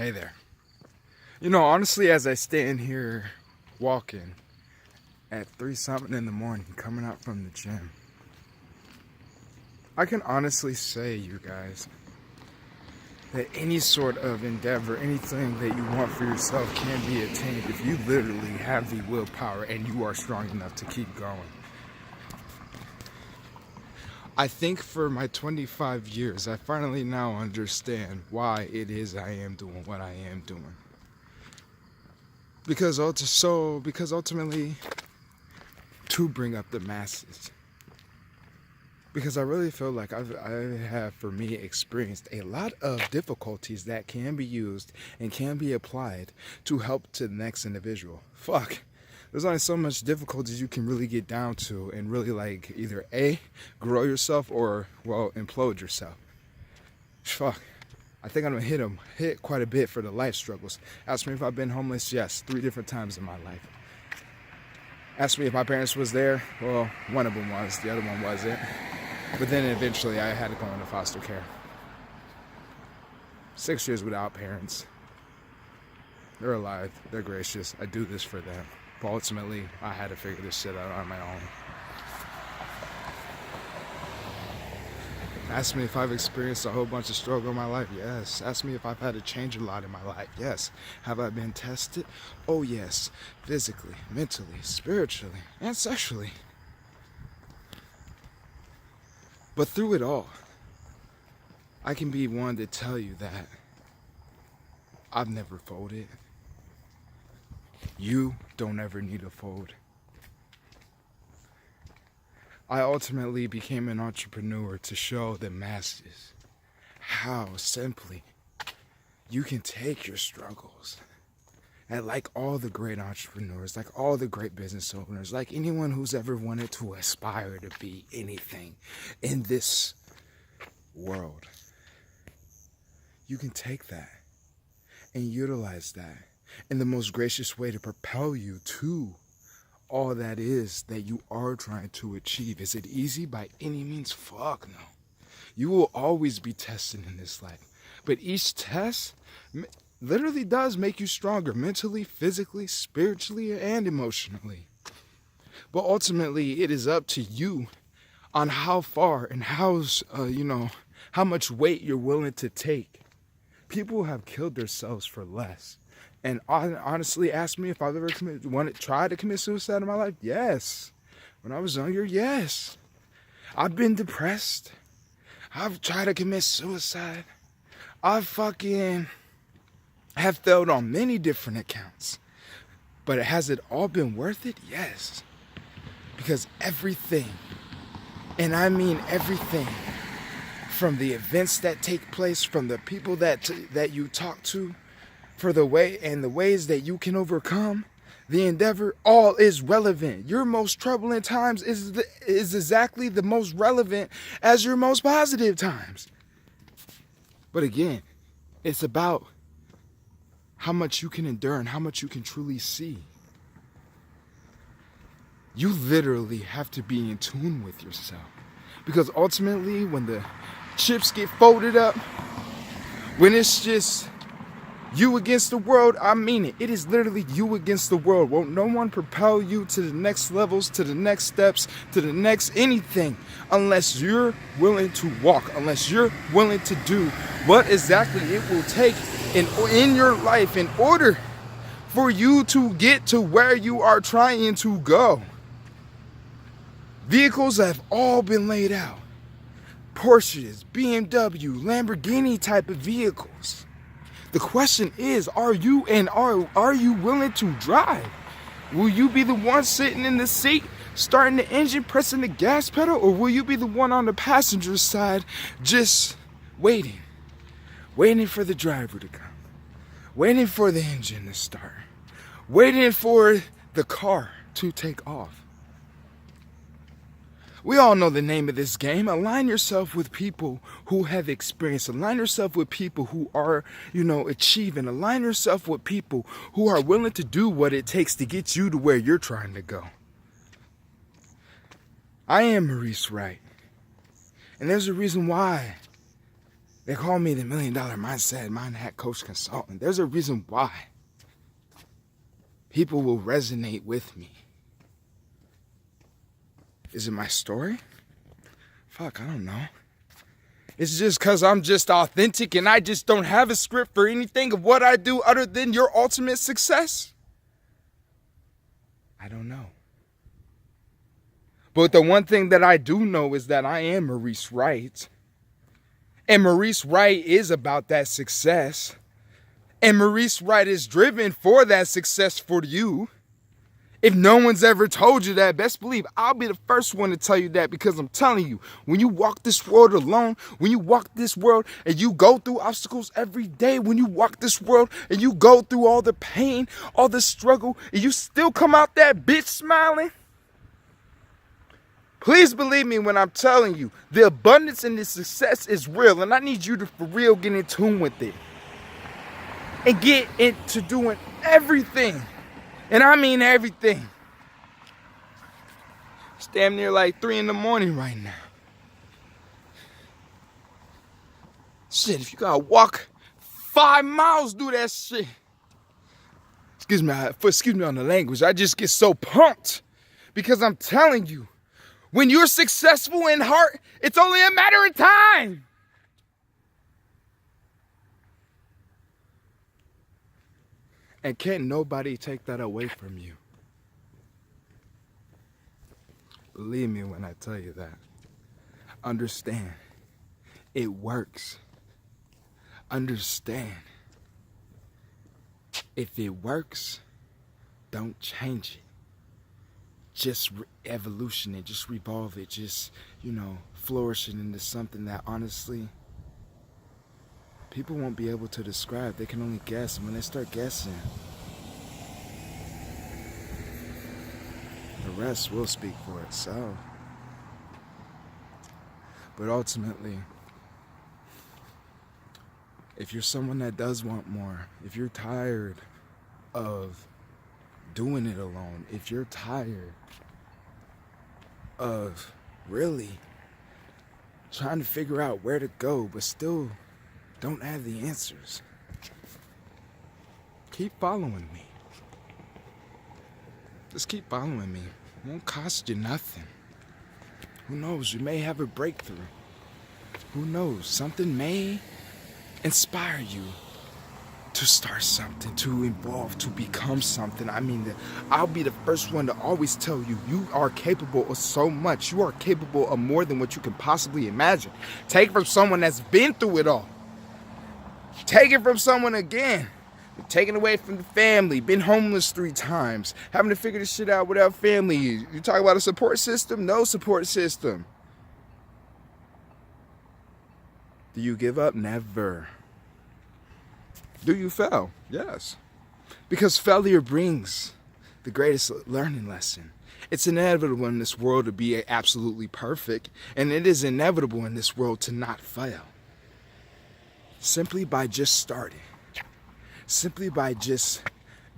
Hey there. Honestly, as I stand here walking at 3 something in the morning, coming out from the gym, I can honestly say, you guys, that any sort of endeavor, anything that you want for yourself can be attained if you literally have the willpower and you are strong enough to keep going. I think for my 25 years, I finally now understand why it is I am doing what I am doing. Because ultimately, to bring up the masses. Because I really feel like I have, for me, experienced a lot of difficulties that can be used and can be applied to help to the next individual. There's only so much difficulties you can really get down to and really either A, grow yourself or, implode yourself. I think I'm going to hit quite a bit for the life struggles. Ask me if I've been homeless. Yes, 3 different times in my life. Ask me if my parents was there. Well, one of them was. The other one wasn't. But then eventually I had to go into foster care. 6 years without parents. They're alive. They're gracious. I do this for them. But ultimately, I had to figure this shit out on my own. Ask me if I've experienced a whole bunch of struggle in my life. Yes. Ask me if I've had to change a lot in my life. Yes. Have I been tested? Oh, yes. Physically, mentally, spiritually, and sexually. But through it all, I can be one to tell you that I've never folded. You don't ever need to fold. I ultimately became an entrepreneur to show the masses how simply you can take your struggles. And like all the great entrepreneurs, like all the great business owners, like anyone who's ever wanted to aspire to be anything in this world, you can take that and utilize that in the most gracious way to propel you to all that is that you are trying to achieve. Is it easy? By any means? Fuck no. You will always be tested in this life. But each test literally does make you stronger mentally, physically, spiritually, and emotionally. But ultimately, it is up to you on how far and how much weight you're willing to take. People have killed themselves for less. And honestly, ask me if I've ever tried to commit suicide in my life. Yes. When I was younger, yes. I've been depressed. I've tried to commit suicide. I have failed on many different accounts. But has it all been worth it? Yes. Because everything, and I mean everything, from the events that take place, from the people that you talk to, for the ways that you can overcome the endeavor, all is relevant. Your most troubling times is exactly the most relevant as your most positive times. But again, it's about how much you can endure and how much you can truly see. You literally have to be in tune with yourself. Because ultimately, when the chips get folded up, when it's just you against the world, I mean it. It is literally you against the world. Won't no one propel you to the next levels, to the next steps, to the next anything, unless you're willing to walk, unless you're willing to do what exactly it will take in your life in order for you to get to where you are trying to go. Vehicles have all been laid out. Porsches, BMW, Lamborghini type of vehicles. The question is, are you willing to drive? Will you be the one sitting in the seat, starting the engine, pressing the gas pedal, or will you be the one on the passenger side just waiting for the driver to come, waiting for the engine to start, waiting for the car to take off? We all know the name of this game. Align yourself with people who have experience. Align yourself with people who are, achieving. Align yourself with people who are willing to do what it takes to get you to where you're trying to go. I am Maurice Wright. And there's a reason why They call me the $1 Million Mindset Coach Consultant. There's a reason why. People will resonate with me. Is it my story? Fuck, I don't know. It's just because I'm just authentic and I just don't have a script for anything of what I do other than your ultimate success? I don't know. But the one thing that I do know is that I am Maurice Wright. And Maurice Wright is about that success. And Maurice Wright is driven for that success for you. If no one's ever told you that, best believe I'll be the first one to tell you that, because I'm telling you, when you walk this world alone, when you walk this world and you go through obstacles every day, when you walk this world and you go through all the pain, all the struggle, and you still come out that bitch smiling, please believe me when I'm telling you, the abundance and the success is real, and I need you to for real get in tune with it and get into doing everything. And I mean everything. It's damn near like 3 a.m. right now. Shit, if you gotta walk 5 miles, do that shit. Excuse me on the language. I just get so pumped because I'm telling you, when you're successful in heart, it's only a matter of time. And can't nobody take that away from you. Believe me when I tell you that. Understand, it works. Understand, if it works, don't change it. Just evolution it, just revolve it, just, flourish it into something that honestly, people won't be able to describe. They can only guess. And when they start guessing, the rest will speak for itself. But ultimately, if you're someone that does want more, if you're tired of doing it alone, if you're tired of really trying to figure out where to go, but still don't have the answers, keep following me. Just keep following me. It won't cost you nothing. Who knows? You may have a breakthrough. Who knows? Something may inspire you to start something, to evolve, to become something. I'll be the first one to always tell you, you are capable of so much. You are capable of more than what you can possibly imagine. Take it from someone that's been through it all. Take it from someone again. Taken away from the family, been homeless 3 times, having to figure this shit out without family. You talk about a support system? No support system. Do you give up? Never. Do you fail? Yes. Because failure brings the greatest learning lesson. It's inevitable in this world to be absolutely perfect, and it is inevitable in this world to not fail. Simply by just starting. Simply by just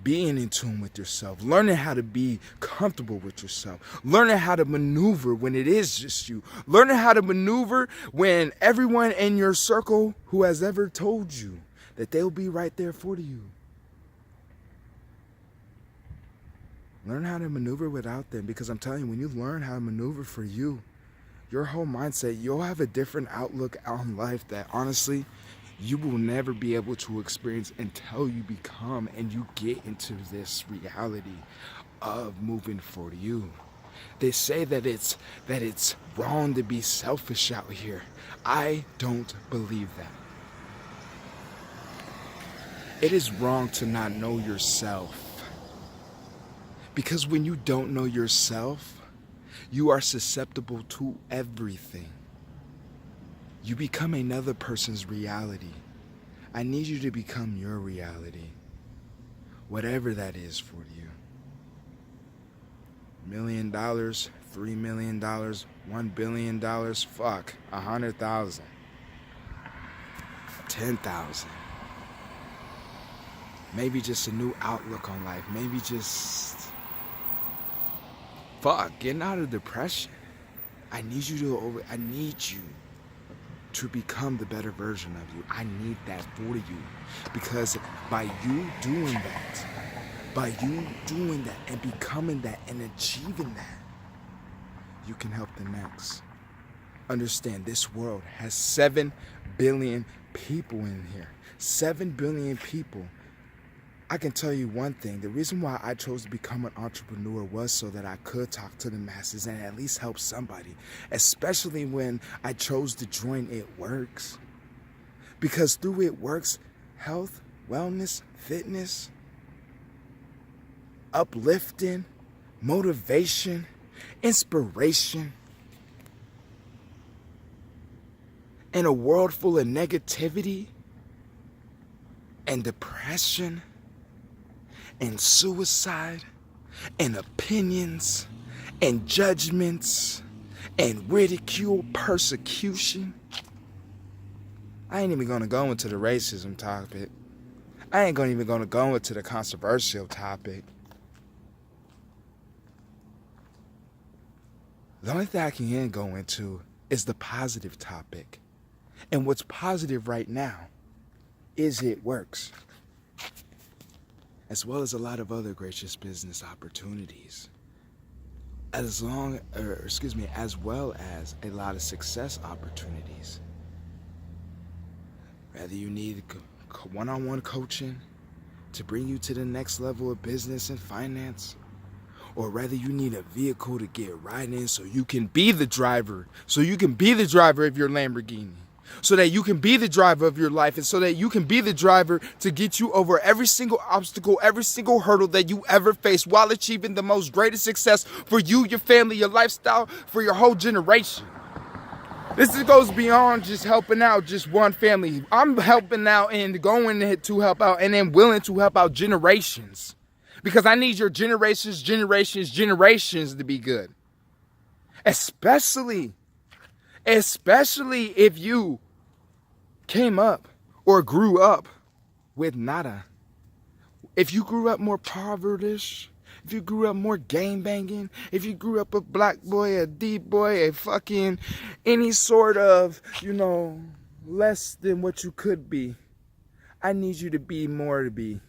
being in tune with yourself, learning how to be comfortable with yourself, learning how to maneuver when it is just you, learning how to maneuver when everyone in your circle who has ever told you that they'll be right there for you. Learn how to maneuver without them, because I'm telling you, when you learn how to maneuver for you, your whole mindset, you'll have a different outlook on life that honestly, you will never be able to experience until you become and you get into this reality of moving for you. They say that it's wrong to be selfish out here. I don't believe that. It is wrong to not know yourself. Because when you don't know yourself, you are susceptible to everything. You become another person's reality. I need you to become your reality. Whatever that is for you. $1 million, $3 million, $1 billion, fuck, 100,000, 10,000. Maybe just a new outlook on life. Maybe just, getting out of depression. I need you. to become the better version of you. I need that for you. Because by you doing that, and becoming that and achieving that, you can help the next. Understand, this world has 7 billion people in here. 7 billion people. I can tell you one thing. The reason why I chose to become an entrepreneur was so that I could talk to the masses and at least help somebody. Especially when I chose to join It Works. Because through It Works, health, wellness, fitness, uplifting, motivation, inspiration, in a world full of negativity and depression and suicide and opinions and judgments and ridicule, persecution. I ain't even gonna go into the racism topic. I ain't even gonna go into the controversial topic. The only thing I can go into is the positive topic. And what's positive right now is It Works, as well as a lot of other gracious business opportunities, as well as a lot of success opportunities. Whether you need one-on-one coaching to bring you to the next level of business and finance, or rather you need a vehicle to get right in so you can be the driver, of your Lamborghini, so that you can be the driver of your life, and so that you can be the driver to get you over every single obstacle, every single hurdle that you ever face, while achieving the most greatest success for you, your family, your lifestyle, for your whole generation. This goes beyond just helping out just one family. I'm helping out and going to help out and then willing to help out generations. Because I need your generations to be good. Especially if you came up or grew up with nada. If you grew up more povertish, if you grew up more gang banging, if you grew up a black boy, a deep boy, a fucking any sort of, less than what you could be, I need you to be more to be.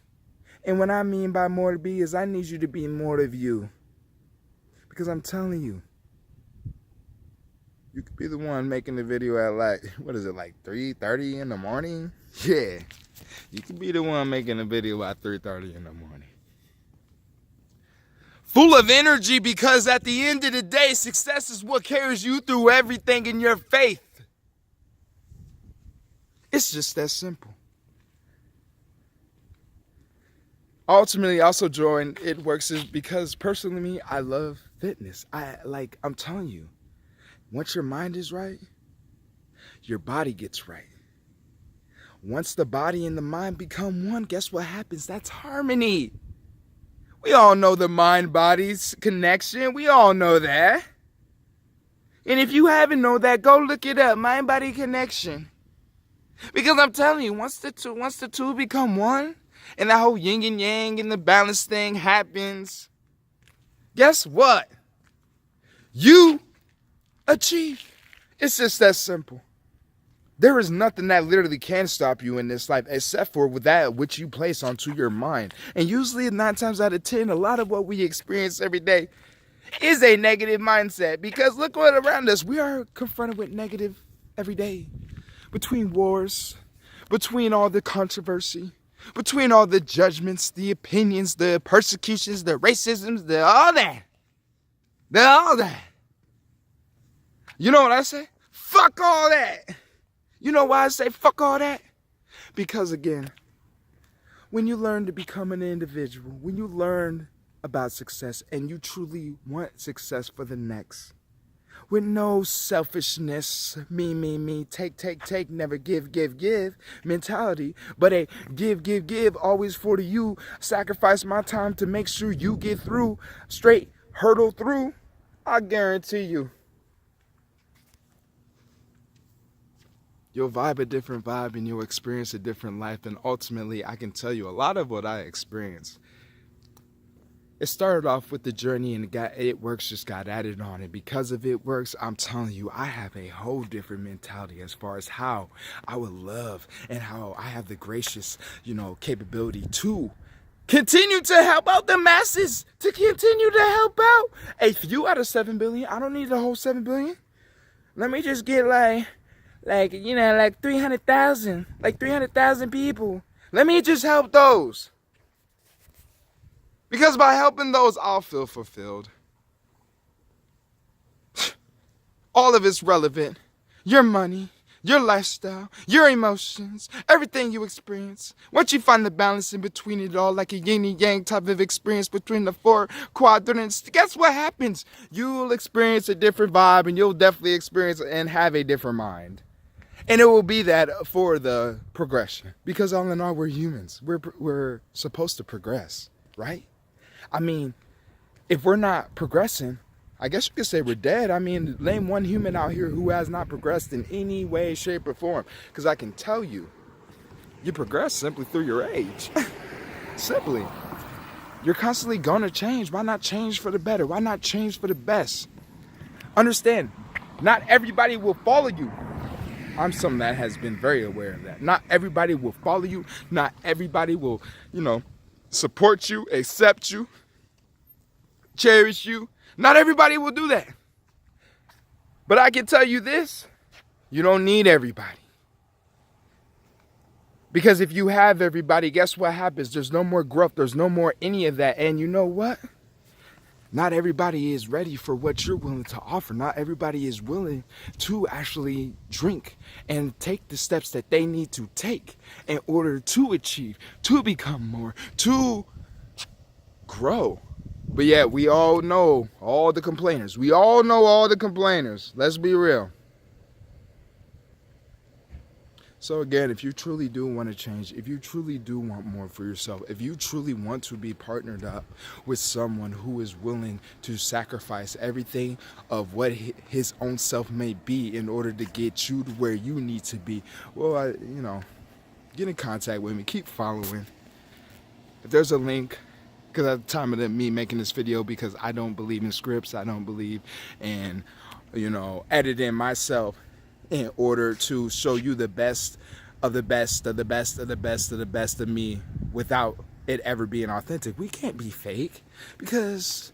And what I mean by more to be is I need you to be more of you. Because I'm telling you, you could be the one making the video at like 3:30 in the morning? Yeah, you could be the one making the video at 3:30 in the morning. Full of energy, because at the end of the day, success is what carries you through everything in your faith. It's just that simple. Ultimately, also joined It Works is because personally, me, I love fitness. I'm telling you, once your mind is right, your body gets right. Once the body and the mind become one, guess what happens? That's harmony. We all know the mind-body's connection. We all know that. And if you haven't known that, go look it up, mind-body connection. Because I'm telling you, once the two become one, and that whole yin and yang and the balance thing happens, guess what? You achieve. It's just that simple. There is nothing that literally can stop you in this life except for with that which you place onto your mind. And usually 9 times out of 10, a lot of what we experience every day is a negative mindset. Because look what around us. We are confronted with negative every day. Between wars, between all the controversy, between all the judgments, the opinions, the persecutions, the racisms, all that. You know what I say? Fuck all that. You know why I say fuck all that? Because again, when you learn to become an individual, when you learn about success and you truly want success for the next, with no selfishness, me, take, never give mentality, but a give, always for the you, sacrifice my time to make sure you get through, straight hurdle through, I guarantee you, you'll vibe a different vibe and you'll experience a different life. And ultimately, I can tell you a lot of what I experienced It started off with the journey and it works just got added on. And because of it works, I'm telling you, I have a whole different mentality as far as how I would love and how I have the gracious, capability to continue to help out the masses, to continue to help out. A few out of 7 billion. I don't need the whole 7 billion. Let me just get like 300,000, like 300,000 people. Let me just help those. Because by helping those, I'll feel fulfilled. All of it's relevant. Your money, your lifestyle, your emotions, everything you experience. Once you find the balance in between it all, like a yin and yang type of experience between the 4 quadrants, guess what happens? You'll experience a different vibe, and you'll definitely experience and have a different mind. And it will be that for the progression. Because all in all, we're humans. We're supposed to progress, right? I mean, if we're not progressing, I guess you could say we're dead. I mean, name one human out here who has not progressed in any way, shape, or form. Because I can tell you, you progress simply through your age. Simply. You're constantly going to change. Why not change for the better? Why not change for the best? Understand, not everybody will follow you. I'm someone that has been very aware of that. Not everybody will follow you. Not everybody will, support you, accept you, cherish you. Not everybody will do that. But I can tell you this, you don't need everybody. Because if you have everybody, guess what happens? There's no more growth. There's no more any of that. And you know what? Not everybody is ready for what you're willing to offer. Not everybody is willing to actually drink and take the steps that they need to take in order to achieve, to become more, to grow. But yeah, we all know all the complainers. We all know all the complainers. Let's be real. So again, if you truly do want to change, if you truly do want more for yourself, if you truly want to be partnered up with someone who is willing to sacrifice everything of what his own self may be in order to get you to where you need to be, well, get in contact with me. Keep following. If there's a link, because at the time of me making this video, because I don't believe in scripts, I don't believe in, editing myself in order to show you the best of the best of the best of the best of the best of me without it ever being authentic. We can't be fake because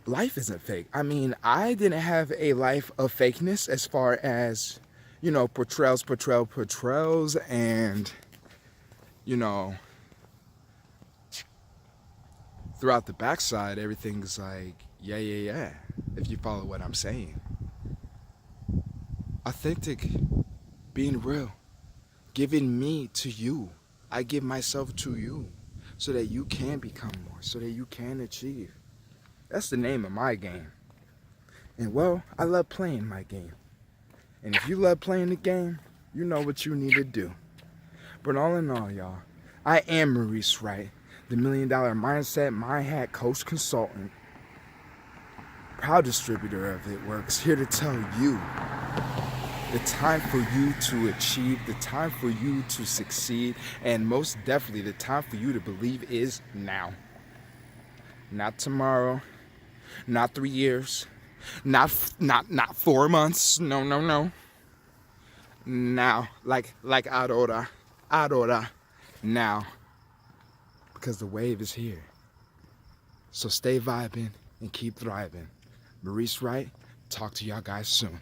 life isn't fake. I mean, I didn't have a life of fakeness as far as, portrayals, and, throughout the backside, everything's like, yeah, if you follow what I'm saying. Authentic, being real, giving me to you. I give myself to you so that you can become more, so that you can achieve. That's the name of my game. And well, I love playing my game. And if you love playing the game, you know what you need to do. But all in all, y'all, I am Maurice Wright, the $1 Million Mindset My Hat Coach Consultant, proud distributor of It Works, here to tell you the time for you to achieve, the time for you to succeed, and most definitely the time for you to believe is now. Not tomorrow, not 3 years, not 4 months, no. Now, like ahora, now. Because the wave is here. So stay vibing and keep thriving. Maurice Wright, talk to y'all guys soon.